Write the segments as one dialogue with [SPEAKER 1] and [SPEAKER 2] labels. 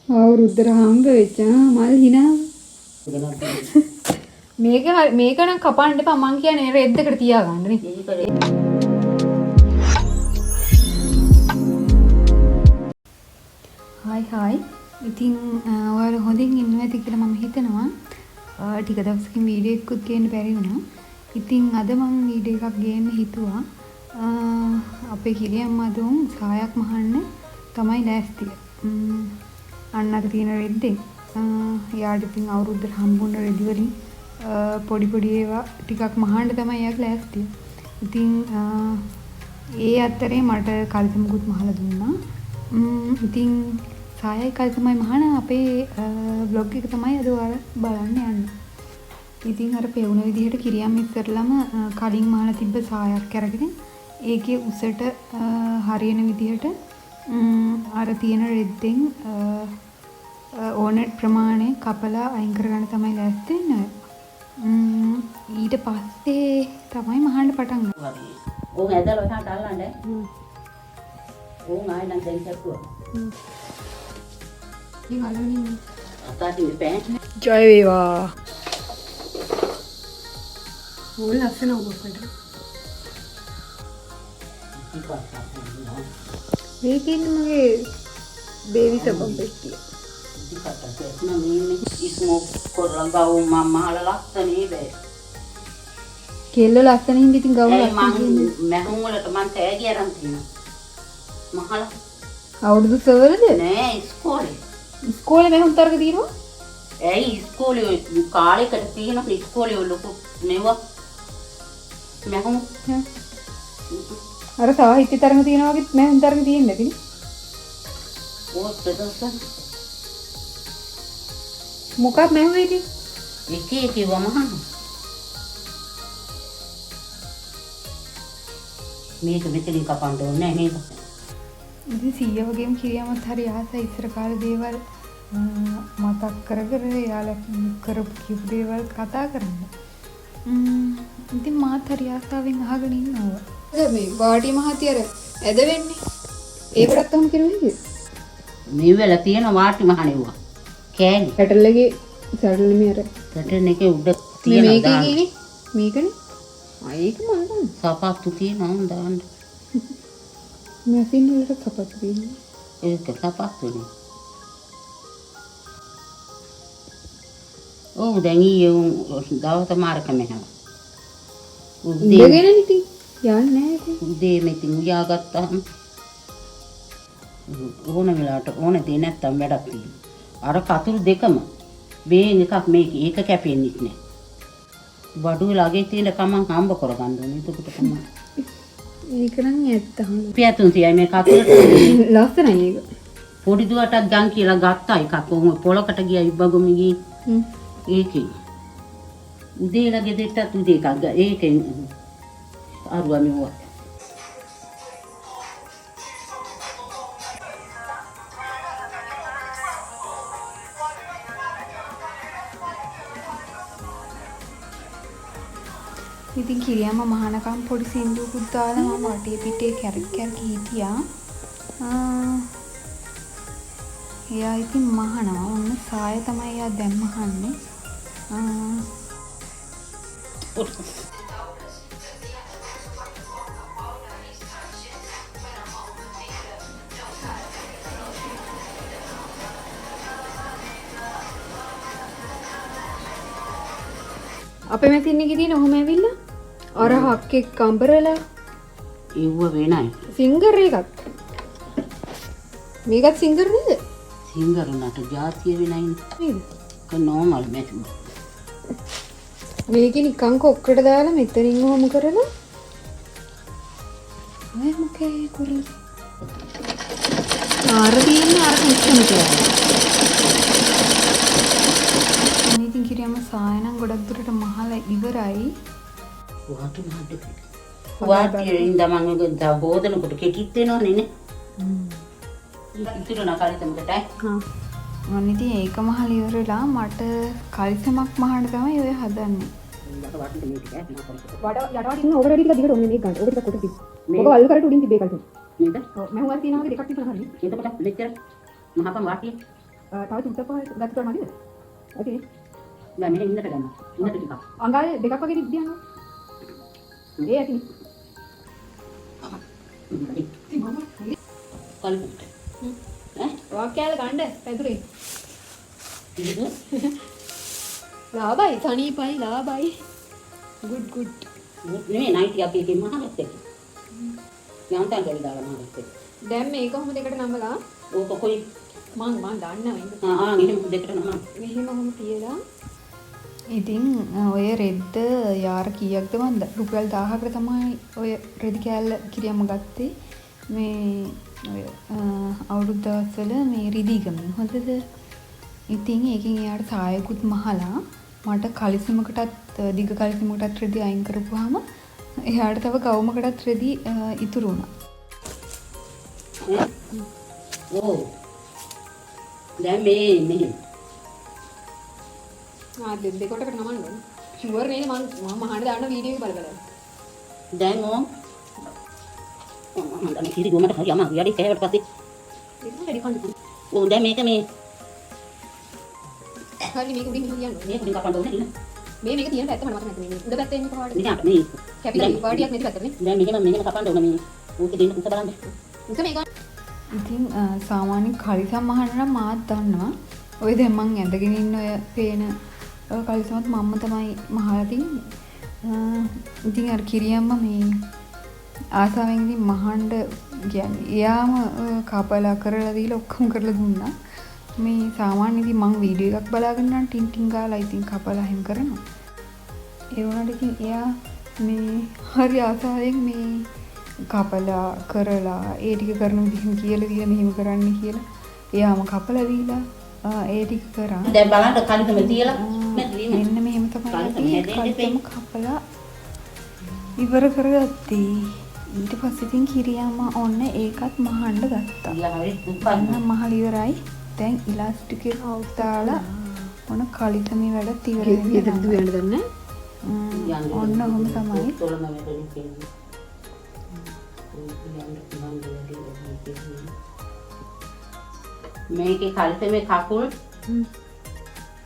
[SPEAKER 1] අවුරුද්දට හම්බ වෙච්ච මල් හිනා. මේක නම් කපන්න එපා මං කියන්නේ රෙද්දකට තියාගන්න නේ. හායි ඉතින් ඔයාලා හොඳින් ඉන්නවා ඇති කියලා මම හිතනවා. ටික දවසකින් වීඩියෝ එකකුත් ගේන්න බැරි වුණා. ඉතින් අද මම වීඩියෝ එකක් ගේන්න හිතුවා. අපේ කිරියම්මා දුන් සායක් මහන්න තමයි ලෑස්තිය. අන්න අර තියෙන රෙද්දෙන් යාට ඉතින් අවුරුද්දට හම්බුන රෙදි වලින් පොඩි ඒවා ටිකක් මහන්න තමයි යාක් ලෑස්තිය. ඉතින් ඒ අතරේ මට කල්පමුකුත් මහලා දුන්නා. ඉතින් සායයි කල්පමයි මහන අපේ බ්ලොග් එක තමයි අද ඔයාලා බලන්න යන්නේ. ඉතින් අර පෙවුන විදිහට කිරියම් ඉස්සරලම කලින් මහලා තිබ්බ සායක් අරගෙන ඒකේ උසට හරියන විදිහට අර තියෙන රෙද්දෙන් ඕන ප්‍රමාණය කපලා අයින් කරගන්න තමයි ලෑස්ති වෙන්නේ. ඊට පස්සේ තමයි මහන්න පටන් ගන්න.
[SPEAKER 2] ඕක ඇදලා තාට අල්ලන්නේ. ඕන් ආයෙත් දැන් චක්කුව.
[SPEAKER 1] ඉතින් අල්ලන්නේ.
[SPEAKER 2] අතාරින් පෑන්.
[SPEAKER 1] ජය වේවා. ඕල් ලස්සන ඔබකට. මේකෙන් මගේ බේබි සබම් පෙට්ටිය.
[SPEAKER 2] ඉතින් මේ ඉස්මෝක් කරලා ගාව මම අහලා ලස්සනේ බෑ.
[SPEAKER 1] කෙල්ල ලස්සනින් ඉතින් ගවුම ලස්සන
[SPEAKER 2] මැහුම් වලට මං තෑගි අරන් තියෙනවා. මහලා
[SPEAKER 1] අවුරුදු සවරද?
[SPEAKER 2] නෑ ඉස්කෝලේ.
[SPEAKER 1] ඉස්කෝලේ මැහුම් තරක තියෙනවා?
[SPEAKER 2] ඇයි ඉස්කෝලේ කාලෙකට තියෙනවා ඉස්කෝලේ ලොකු නෙවුවා. මැහුම්
[SPEAKER 1] අර සාහිත්‍ය තරඟ තියෙනවා වගේ මැහුම් තරඟ තියෙන්නේ නැතිනේ.
[SPEAKER 2] ඕ ප්‍රදර්ශන
[SPEAKER 1] මොකක් මැහුවේද?
[SPEAKER 2] එකේ කිව්වම මේක මෙතනින් කපන්න ඕනේ නෑ නේද?
[SPEAKER 1] ඉතින් සීයා වගේම කිරියමත් හරි ආසයි ඉස්සර කාලේ දේවල් මතක් කර යාලා කරපු කිව්ව දේවල් කතා කරන්න. ඉතින් මාත් හරි ආසාවෙන් අහගෙන ඉන්නවා. මේ වාටි මහතියර ඇද වෙන්නේ. ඒකටත් තම කිරුවේ.
[SPEAKER 2] මේ වෙල තියෙන වාටි මහණෙව්වා. කෑලි.
[SPEAKER 1] පැටල්ලගේ සැටල් මේ අර
[SPEAKER 2] පැටර්න් එකේ උඩ තියෙන
[SPEAKER 1] මේකේ කියන්නේ මේකනේ. ඒක මම දන්නේ.
[SPEAKER 2] සපත්තු තියෙනවා දාන්න.
[SPEAKER 1] මැෂින් වලට සපත්තු තියෙනවා.
[SPEAKER 2] ඒක සපත්තුනේ. ඔව් දැන් ඊයේ දවස් මාරක මෙහම.
[SPEAKER 1] ඉඳගෙන ඉතින් යන්නේ නැහැ ඉතින්.
[SPEAKER 2] උදේ මෙතින් උයාගත්තාම ඕන වෙලාවට ඕන දේ නැත්තම් වැඩක් තියෙනවා. අර කතුරු දෙකම බේන් එකක් මේක ඒක කැපෙන්නේ නැහැ. බඩුවේ ළගේ තියෙන කමං හම්බ කරගන්න ඕනේ. එතකොට තමයි.
[SPEAKER 1] ඒක නම් ඇත්තම.
[SPEAKER 2] පියතුන් තියයි මේ කතුරට
[SPEAKER 1] ලස්සනයි ඒක.
[SPEAKER 2] පොඩි දුවටත් ගන් කියලා ගත්තා එකක්. ඔහොම පොලකට ගියා ඉබ්බගොමි ගිහින්. ඒකේ උදේලා ගෙදෙට්ටත් උදේ එකක් ඒකෙන් අරුවා මෙවුවා.
[SPEAKER 1] ඉතින් කිරියම්ම මහානකම් පොඩි සින්දුවකුත් දාලා මම වටේ පිටේ කැරක් හිටියා. එයා ඉතින් මහනවා. ඔන්න සාය තමයි එයා දැන් මහන්නේ. අපේ මෙතින් එකේ තියෙන ඔහොම ඇවිල්ලා අර හක්කේ කම්බරලා
[SPEAKER 2] ඉව්ව වෙනයි.
[SPEAKER 1] සිංගර් එකක්. මේකත් සිංගර් නේද?
[SPEAKER 2] සිංගර් උනට ජාතිය වෙනයි
[SPEAKER 1] නේද?
[SPEAKER 2] Normal machine.
[SPEAKER 1] මේක නිකන් කොක්කට දාලා මෙතනින් ඔහොම කරලා අය මොකේ කරලා ආර දින්නේ අර කිච්චම කියලා. ඉතින් කිරියම සායනම් ගොඩක් දුරට මහලා ඉවරයි.
[SPEAKER 2] වාටි මහඩ. වාටියෙන් දමංග ගඳ හොදනකොට කෙටිත් වෙනවනේ නේ. ඉතින් නකාරිතමකටයි.
[SPEAKER 1] මම ඉතින් ඒක මහලා ඉවරලා මට කල්සමක් මහන්න තමයි ඔය හදන්නේ. වඩ යටවටින් ඕක රෙඩි කියලා දිගට ඔන්නේ මේක ගන්න. ඕක ටිකක් කොට තිබ්බ. ඔක වල් කරට උඩින් තිබ්බේ කල්සම.
[SPEAKER 2] නේද?
[SPEAKER 1] ඔව් මම හුවා තියනවා දෙකක් තිබුණා හරිය.
[SPEAKER 2] එතකොට මෙච්චර මහපම් වාටිය
[SPEAKER 1] තව චුට්ටක් ගත්ත කරා මදිද? ඕකේ.
[SPEAKER 2] දැන් මෙහෙම ඉන්නට ගන්න. ඉන්නට ටිකක්.
[SPEAKER 1] අඟාලේ දෙකක් වගේ දියනවා. ඒ ඇති.
[SPEAKER 2] කල්පුට.
[SPEAKER 1] වාක්‍යයල ගන්න පැදුරේ.
[SPEAKER 2] ඉතින්
[SPEAKER 1] ලාභයි සනීපයි ලාභයි. good.
[SPEAKER 2] නේ නයිටි අපි එකෙන් මහගත්ත එක. යන්තම් ගලි දාලා මහගත්ත එක.
[SPEAKER 1] දැන් මේක කොහොම දෙකට නම්බලා?
[SPEAKER 2] ඕක කොයි
[SPEAKER 1] මං දන්නවා ඉන්න.
[SPEAKER 2] එහෙම දෙකට නම.
[SPEAKER 1] මෙහෙම ඔහොම තියලා. ඉතින් ඔය රෙද්ද යාර කීයක්ද මන්ද? රුපියල් 1000කට තමයි ඔය රෙදි කෑල්ල කිරියම්ම ගත්තේ. මේ ඔය අවුරුදු දවස්වල මේ රිදීගමින් හොඳද? ඉතින් ඒකෙන් එයාට සායකුත් මහලා මට කලිසමකටත් දිග කලිසමකටත් රෙදි අයින් කරපුවාම එයාට තව ගවුමකටත් රෙදි ඉතුරු වුණා.
[SPEAKER 2] ඕ. දැන් මේ
[SPEAKER 1] දෙකොටකට නමන්න ඕන. ෂුවර් නේද මම අහන්න දාන්න වීඩියෝ එක බලලා.
[SPEAKER 2] දැන් මම කිරි ගොමට හරි අමාරුයි. යඩි කෑවට පස්සේ
[SPEAKER 1] ඒක වැඩි කන්න.
[SPEAKER 2] ඕ දැන් මේක මේ
[SPEAKER 1] හරි මේක උඩින් කියන්න.
[SPEAKER 2] මේක උඩින් කපන්න ඕනේ නේද?
[SPEAKER 1] මේක තියෙන පැත්ත මම මතක නැති මේ. උඩ පැත්තේ ඉන්න කොහොමද?
[SPEAKER 2] නිකන් මේ
[SPEAKER 1] කැපිටල් පාටියක් නැති පැත්තනේ.
[SPEAKER 2] දැන් මෙහෙම කපන්න ඕනේ මේ. ඕක දෙන්න පුත බලන්න.
[SPEAKER 1] උස මේක ඉතින් සාමාන්‍ය කලිසම් අහන්න නම් මාත් දන්නවා. ඔය දැන් මං ඇඳගෙන ඉන්න ඔය පේන කලිසමත් මම්ම තමයි මහලා තින්නේ. ඉතින් අර කිරියම්ම මේ ආසාවෙන් ඉතින් මහන්න කියන්නේ එයාම කපලා කරලා දීලා ඔක්කොම කරලා දුන්නා. මේ සාමාන්‍ය ඉතින් මං වීඩියෝ එකක් බලාගෙන නම් ටින් ටින් ගාලා ඉතින් කපලා හැම කරනවා. ඒ වුණාට ඉතින් එයා මේ හරි ආසාවෙන් මේ කපලා කරලා ඒ ටික කරන විදිහම කියලා දීලා මෙහෙම කරන්න කියලා එයාම කපලා දීලා ඒ ටික කරා.
[SPEAKER 2] දැන් බලන්න කලිතම තියලා
[SPEAKER 1] මෙන්න මෙහෙම තමයි කලිතම කපලා ඉවර කරගත්තේ. ඊට පස්සේ ඉතින් කිරියම්ම ඔන්න ඒකත් මහන්න ගත්තා. අන්න මහල ඉවරයි. දැන් ඉලාස්ටික් එක අවුස්තාලා ඔන්න කලිතමේ වැඩ ඉවර වෙනවා. ඔන්න ඔහොම තමයි.
[SPEAKER 2] මේකේ කලිතමේ කකුල්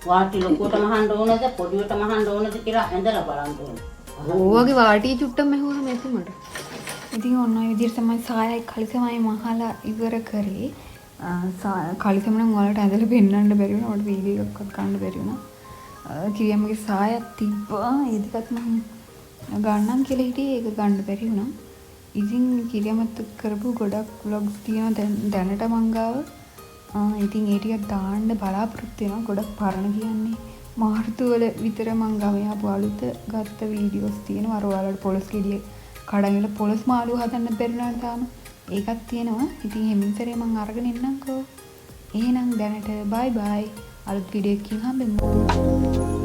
[SPEAKER 2] වාටි ලොකුවට මහන්න ඕනද පොඩියට මහන්න ඕනද කියලා ඇඳලා බලන්න ඕනේ.
[SPEAKER 1] ඕවගේ වාටි චුට්ටක් මැහුවා මෙතුමට. ඉතින් ඔන්න ඔය විදිහට තමයි සායයි කලිසමයි මහලා ඉවර කරේ. කලිසම නම් ඔයාලට ඇඳලා පෙන්නන්න බැරි වුණා. ඔයාලට වීඩියෝ එකක්වත් ගන්න බැරි වුණා. කිරියම්මගේ සායක් තිබ්බා. ඒ දෙකත් මම ගන්නම් කියලා හිටියේ ඒක ගන්න බැරි වුණා. ඉතින් කිරියම්මත් කරපු ගොඩක් vlogs තියෙනවා දැනට මං ගාව. ඉතින් ඒ ටික දාන්න බලාපොරොත්තු වෙනවා. ගොඩක් පරණ කියන්නේ මාර්තු වල විතර මං ගම ආපු අලුත ගත්ත වීඩියෝස් තියෙනවා. අර ඔයාලට පොලස් ගෙඩිය කඩන් වල පොලස් මාළුව හදන්න බැරිනාට තාම ඒකත් තියෙනවා. ඉතින් හැමින් සැරේ මං අරගෙන එන්නම්කෝ. එහෙනම් දැනට බයි බයි. අලුත් වීඩියෝ එකකින් හම්බෙමු.